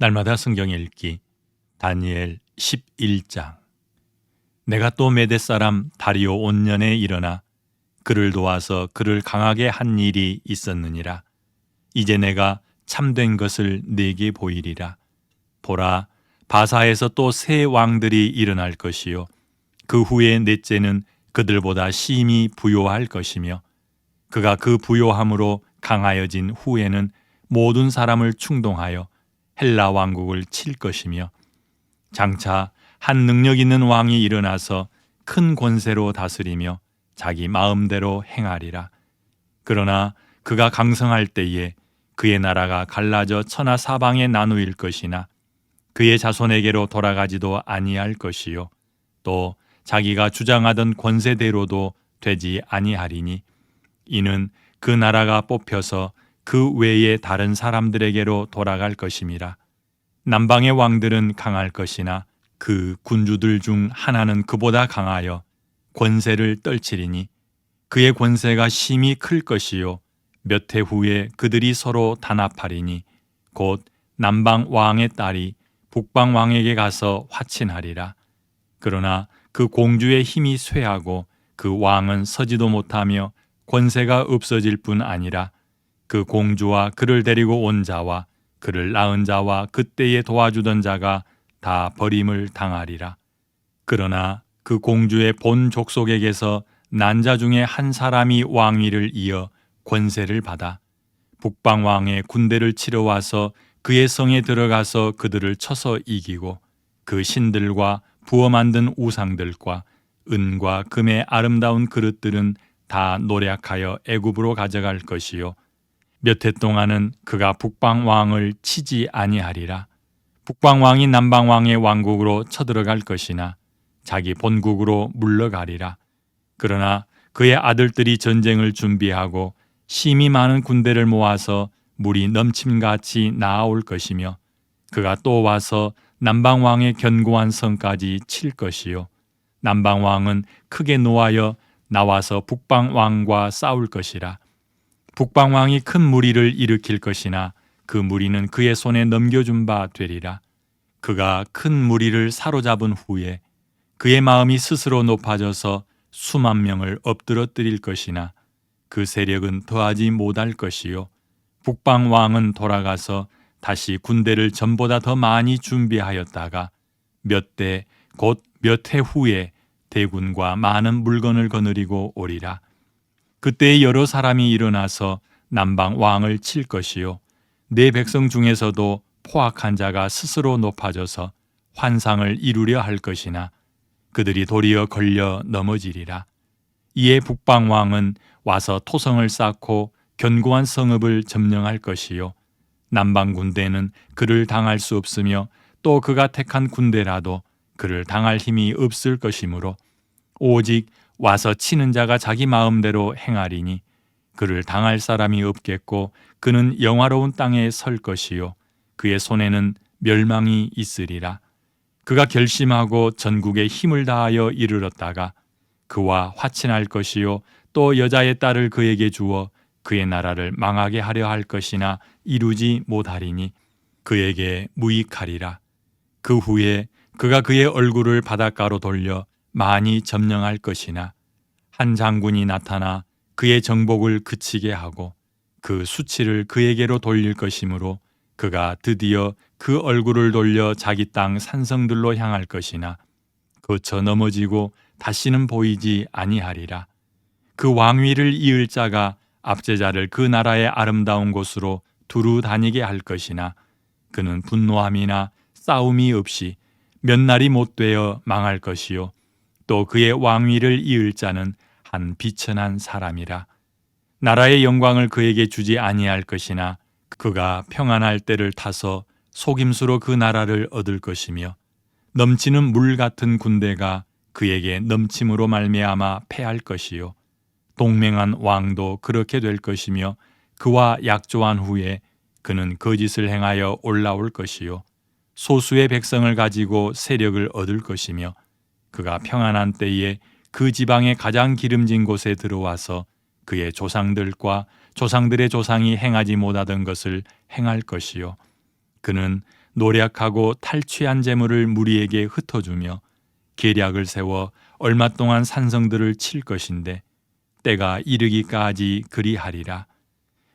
날마다 성경 읽기 다니엘 11장. 내가 또 메대 사람 다리오 온년에 일어나 그를 도와서 그를 강하게 한 일이 있었느니라. 이제 내가 참된 것을 네게 보이리라. 보라, 바사에서 또 새 왕들이 일어날 것이요 그 후에 넷째는 그들보다 심히 부요할 것이며 그가 그 부요함으로 강하여진 후에는 모든 사람을 충동하여 헬라 왕국을 칠 것이며 장차 한 능력 있는 왕이 일어나서 큰 권세로 다스리며 자기 마음대로 행하리라. 그러나 그가 강성할 때에 그의 나라가 갈라져 천하 사방에 나누일 것이나 그의 자손에게로 돌아가지도 아니할 것이요 또 자기가 주장하던 권세대로도 되지 아니하리니 이는 그 나라가 뽑혀서 그 외의 다른 사람들에게로 돌아갈 것임이라. 남방의 왕들은 강할 것이나 그 군주들 중 하나는 그보다 강하여 권세를 떨치리니 그의 권세가 심히 클 것이요 몇 해 후에 그들이 서로 단합하리니 곧 남방 왕의 딸이 북방 왕에게 가서 화친하리라. 그러나 그 공주의 힘이 쇠하고 그 왕은 서지도 못하며 권세가 없어질 뿐 아니라 그 공주와 그를 데리고 온 자와 그를 낳은 자와 그때에 도와주던 자가 다 버림을 당하리라. 그러나 그 공주의 본 족속에게서 난 자 중에 한 사람이 왕위를 이어 권세를 받아 북방 왕의 군대를 치러 와서 그의 성에 들어가서 그들을 쳐서 이기고 그 신들과 부어 만든 우상들과 은과 금의 아름다운 그릇들은 다 노략하여 애굽으로 가져갈 것이요 몇 해 동안은 그가 북방 왕을 치지 아니하리라. 북방 왕이 남방 왕의 왕국으로 쳐들어갈 것이나 자기 본국으로 물러가리라. 그러나 그의 아들들이 전쟁을 준비하고 심히 많은 군대를 모아서 물이 넘침같이 나아올 것이며 그가 또 와서 남방 왕의 견고한 성까지 칠 것이요 남방 왕은 크게 노하여 나와서 북방 왕과 싸울 것이라. 북방 왕이 큰 무리를 일으킬 것이나 그 무리는 그의 손에 넘겨준 바 되리라. 그가 큰 무리를 사로잡은 후에 그의 마음이 스스로 높아져서 수만 명을 엎드러뜨릴 것이나 그 세력은 더하지 못할 것이요 북방 왕은 돌아가서 다시 군대를 전보다 더 많이 준비하였다가 몇 대 곧 몇 해 후에 대군과 많은 물건을 거느리고 오리라. 그때 여러 사람이 일어나서 남방 왕을 칠 것이요 내 백성 중에서도 포악한 자가 스스로 높아져서 환상을 이루려 할 것이나 그들이 도리어 걸려 넘어지리라. 이에 북방 왕은 와서 토성을 쌓고 견고한 성읍을 점령할 것이요 남방 군대는 그를 당할 수 없으며 또 그가 택한 군대라도 그를 당할 힘이 없을 것이므로 오직 와서 치는 자가 자기 마음대로 행하리니 그를 당할 사람이 없겠고 그는 영화로운 땅에 설 것이요 그의 손에는 멸망이 있으리라. 그가 결심하고 전국에 힘을 다하여 이르렀다가 그와 화친할 것이요 또 여자의 딸을 그에게 주어 그의 나라를 망하게 하려 할 것이나 이루지 못하리니 그에게 무익하리라. 그 후에 그가 그의 얼굴을 바닷가로 돌려 많이 점령할 것이나 한 장군이 나타나 그의 정복을 그치게 하고 그 수치를 그에게로 돌릴 것이므로 그가 드디어 그 얼굴을 돌려 자기 땅 산성들로 향할 것이나 거쳐 넘어지고 다시는 보이지 아니하리라. 그 왕위를 이을 자가 압제자를 그 나라의 아름다운 곳으로 두루 다니게 할 것이나 그는 분노함이나 싸움이 없이 몇 날이 못 되어 망할 것이요 또 그의 왕위를 이을 자는 한 비천한 사람이라. 나라의 영광을 그에게 주지 아니할 것이나 그가 평안할 때를 타서 속임수로 그 나라를 얻을 것이며 넘치는 물 같은 군대가 그에게 넘침으로 말미암아 패할 것이요 동맹한 왕도 그렇게 될 것이며 그와 약조한 후에 그는 거짓을 행하여 올라올 것이요 소수의 백성을 가지고 세력을 얻을 것이며 그가 평안한 때에 그 지방의 가장 기름진 곳에 들어와서 그의 조상들과 조상들의 조상이 행하지 못하던 것을 행할 것이요 그는 노략하고 탈취한 재물을 무리에게 흩어주며 계략을 세워 얼마 동안 산성들을 칠 것인데 때가 이르기까지 그리하리라.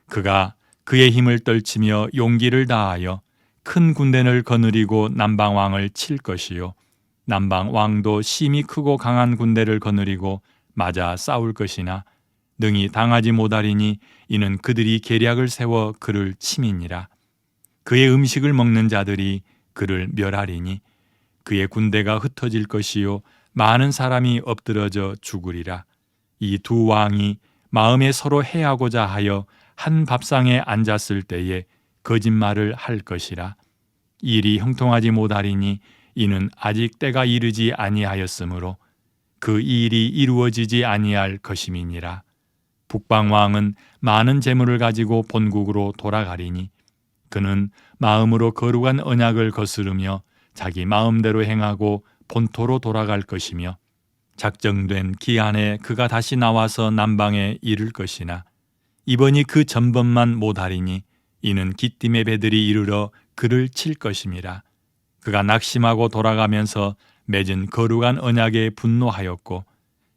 그가 그의 힘을 떨치며 용기를 다하여 큰 군대를 거느리고 남방왕을 칠 것이요 남방왕도 심히 크고 강한 군대를 거느리고 맞아 싸울 것이나 능히 당하지 못하리니 이는 그들이 계략을 세워 그를 침이니라. 그의 음식을 먹는 자들이 그를 멸하리니 그의 군대가 흩어질 것이요 많은 사람이 엎드러져 죽으리라. 이 두 왕이 마음에 서로 해하고자 하여 한 밥상에 앉았을 때에 거짓말을 할 것이라. 일이 형통하지 못하리니 이는 아직 때가 이르지 아니하였으므로 그 일이 이루어지지 아니할 것임이니라. 북방왕은 많은 재물을 가지고 본국으로 돌아가리니 그는 마음으로 거룩한 언약을 거스르며 자기 마음대로 행하고 본토로 돌아갈 것이며 작정된 기한에 그가 다시 나와서 남방에 이를 것이나 이번이 그 전번만 못하리니 이는 기띔의 배들이 이르러 그를 칠 것임이라. 그가 낙심하고 돌아가면서 맺은 거룩한 언약에 분노하였고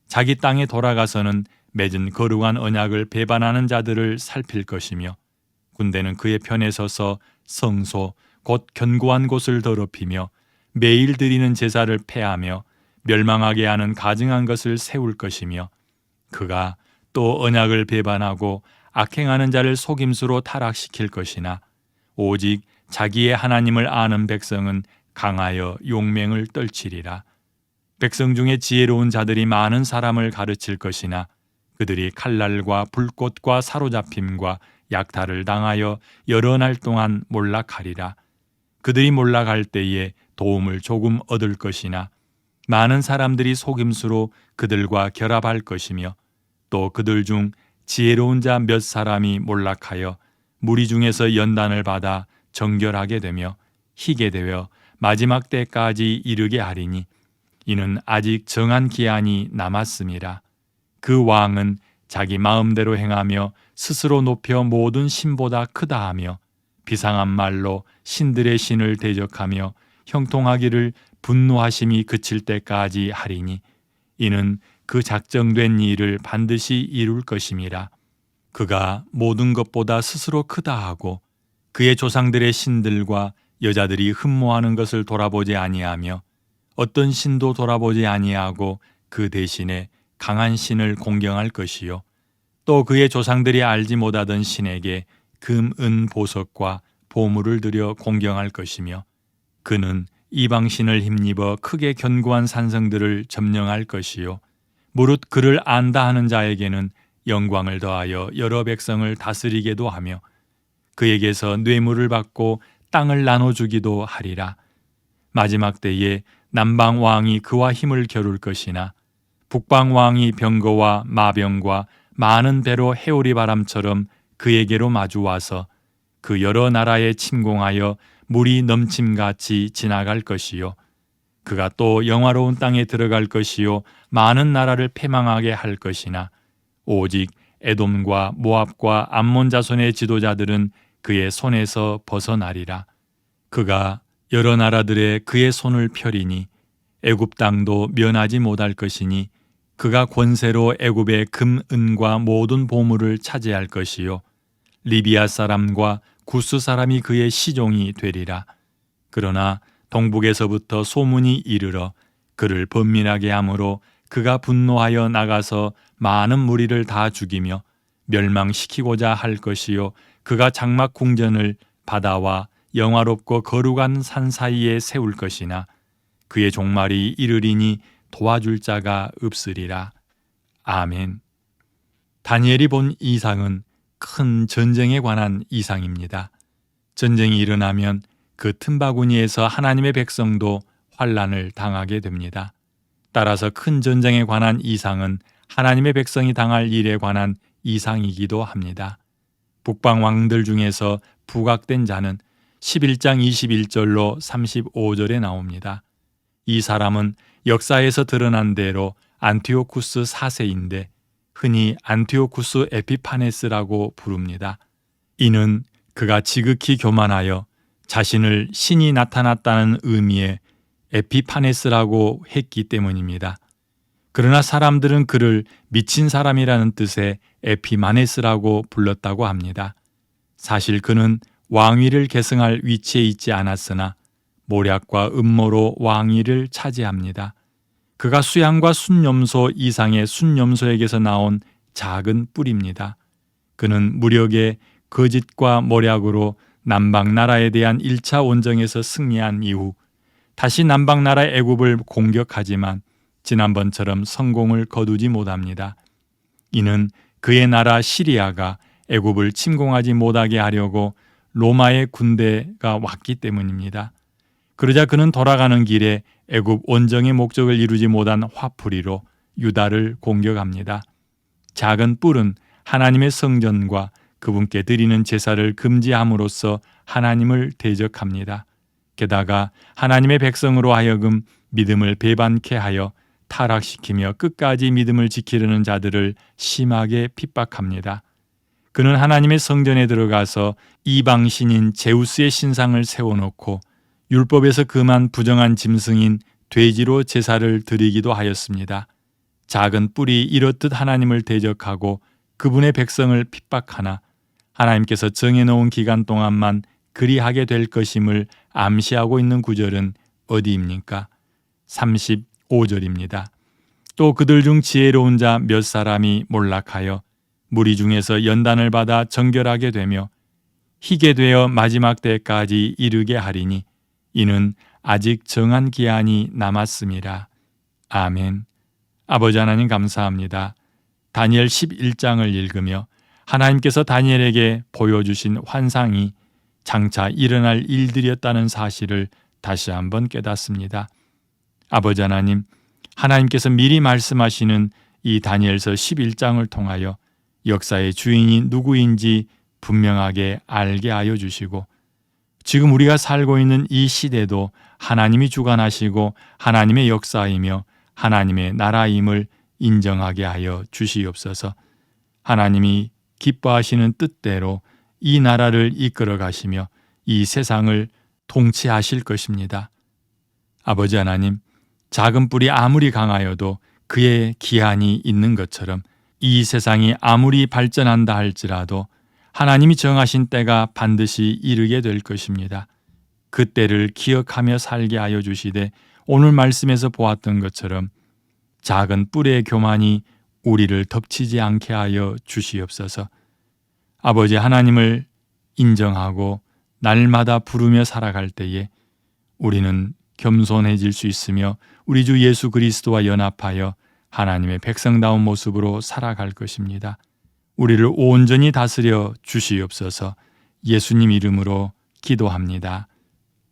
자기 땅에 돌아가서는 맺은 거룩한 언약을 배반하는 자들을 살필 것이며 군대는 그의 편에 서서 성소 곧 견고한 곳을 더럽히며 매일 드리는 제사를 폐하며 멸망하게 하는 가증한 것을 세울 것이며 그가 또 언약을 배반하고 악행하는 자를 속임수로 타락시킬 것이나 오직 자기의 하나님을 아는 백성은 강하여 용맹을 떨치리라. 백성 중에 지혜로운 자들이 많은 사람을 가르칠 것이나 그들이 칼날과 불꽃과 사로잡힘과 약탈을 당하여 여러 날 동안 몰락하리라. 그들이 몰락할 때에 도움을 조금 얻을 것이나 많은 사람들이 속임수로 그들과 결합할 것이며 또 그들 중 지혜로운 자 몇 사람이 몰락하여 무리 중에서 연단을 받아 정결하게 되며 희게 되어 마지막 때까지 이르게 하리니 이는 아직 정한 기한이 남았음이라. 그 왕은 자기 마음대로 행하며 스스로 높여 모든 신보다 크다 하며 비상한 말로 신들의 신을 대적하며 형통하기를 분노하심이 그칠 때까지 하리니 이는 그 작정된 일을 반드시 이룰 것임이라. 그가 모든 것보다 스스로 크다 하고 그의 조상들의 신들과 여자들이 흠모하는 것을 돌아보지 아니하며 어떤 신도 돌아보지 아니하고 그 대신에 강한 신을 공경할 것이요 또 그의 조상들이 알지 못하던 신에게 금, 은, 보석과 보물을 들여 공경할 것이며 그는 이방신을 힘입어 크게 견고한 산성들을 점령할 것이요 무릇 그를 안다 하는 자에게는 영광을 더하여 여러 백성을 다스리게도 하며 그에게서 뇌물을 받고 땅을 나눠주기도 하리라. 마지막 때에 남방 왕이 그와 힘을 겨룰 것이나 북방 왕이 병거와 마병과 많은 배로 해오리 바람처럼 그에게로 마주와서 그 여러 나라에 침공하여 물이 넘침같이 지나갈 것이요 그가 또 영화로운 땅에 들어갈 것이요 많은 나라를 패망하게 할 것이나 오직 에돔과 모압과 암몬 자손의 지도자들은 그의 손에서 벗어나리라. 그가 여러 나라들의 그의 손을 펴리니 애굽 땅도 면하지 못할 것이니 그가 권세로 애굽의 금, 은과 모든 보물을 차지할 것이요 리비아 사람과 구스 사람이 그의 시종이 되리라. 그러나 동북에서부터 소문이 이르러 그를 번민하게 하므로 그가 분노하여 나가서 많은 무리를 다 죽이며 멸망시키고자 할 것이요 그가 장막 궁전을 바다와 영화롭고 거룩한 산 사이에 세울 것이나 그의 종말이 이르리니 도와줄 자가 없으리라. 아멘. 다니엘이 본 이상은 큰 전쟁에 관한 이상입니다. 전쟁이 일어나면 그 틈바구니에서 하나님의 백성도 환난을 당하게 됩니다. 따라서 큰 전쟁에 관한 이상은 하나님의 백성이 당할 일에 관한 이상이기도 합니다. 북방 왕들 중에서 부각된 자는 11장 21절로 35절에 나옵니다. 이 사람은 역사에서 드러난 대로 안티오쿠스 4세인데 흔히 안티오쿠스 에피파네스라고 부릅니다. 이는 그가 지극히 교만하여 자신을 신이 나타났다는 의미의 에피파네스라고 했기 때문입니다. 그러나 사람들은 그를 미친 사람이라는 뜻의 에피마네스라고 불렀다고 합니다. 사실 그는 왕위를 계승할 위치에 있지 않았으나 모략과 음모로 왕위를 차지합니다. 그가 수양과 순염소 이상의 순염소에게서 나온 작은 뿔입니다. 그는 무력의 거짓과 모략으로 남방나라에 대한 1차 원정에서 승리한 이후 다시 남방나라 애굽을 공격하지만 지난번처럼 성공을 거두지 못합니다. 이는 그의 나라 시리아가 애굽을 침공하지 못하게 하려고 로마의 군대가 왔기 때문입니다. 그러자 그는 돌아가는 길에 애굽 원정의 목적을 이루지 못한 화풀이로 유다를 공격합니다. 작은 뿔은 하나님의 성전과 그분께 드리는 제사를 금지함으로써 하나님을 대적합니다. 게다가 하나님의 백성으로 하여금 믿음을 배반케 하여 타락시키며 끝까지 믿음을 지키려는 자들을 심하게 핍박합니다. 그는 하나님의 성전에 들어가서 이방신인 제우스의 신상을 세워놓고 율법에서 금한 부정한 짐승인 돼지로 제사를 드리기도 하였습니다. 작은 뿔이 이렇듯 하나님을 대적하고 그분의 백성을 핍박하나 하나님께서 정해놓은 기간 동안만 그리하게 될 것임을 암시하고 있는 구절은 어디입니까? 35절입니다. 또 그들 중 지혜로운 자 몇 사람이 몰락하여 무리 중에서 연단을 받아 정결하게 되며 희게 되어 마지막 때까지 이르게 하리니 이는 아직 정한 기한이 남았음이라. 아멘. 아버지 하나님 감사합니다. 다니엘 11장을 읽으며 하나님께서 다니엘에게 보여주신 환상이 장차 일어날 일들이었다는 사실을 다시 한번 깨닫습니다. 아버지 하나님, 하나님께서 미리 말씀하시는 이 다니엘서 11장을 통하여 역사의 주인이 누구인지 분명하게 알게 하여 주시고 지금 우리가 살고 있는 이 시대도 하나님이 주관하시고 하나님의 역사이며 하나님의 나라임을 인정하게 하여 주시옵소서. 하나님이 기뻐하시는 뜻대로 이 나라를 이끌어 가시며 이 세상을 통치하실 것입니다. 아버지 하나님, 작은 뿔이 아무리 강하여도 그의 기한이 있는 것처럼 이 세상이 아무리 발전한다 할지라도 하나님이 정하신 때가 반드시 이르게 될 것입니다. 그 때를 기억하며 살게 하여 주시되 오늘 말씀에서 보았던 것처럼 작은 뿔의 교만이 우리를 덮치지 않게 하여 주시옵소서. 아버지 하나님을 인정하고 날마다 부르며 살아갈 때에 우리는 겸손해질 수 있으며 우리 주 예수 그리스도와 연합하여 하나님의 백성다운 모습으로 살아갈 것입니다. 우리를 온전히 다스려 주시옵소서. 예수님 이름으로 기도합니다.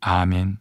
아멘.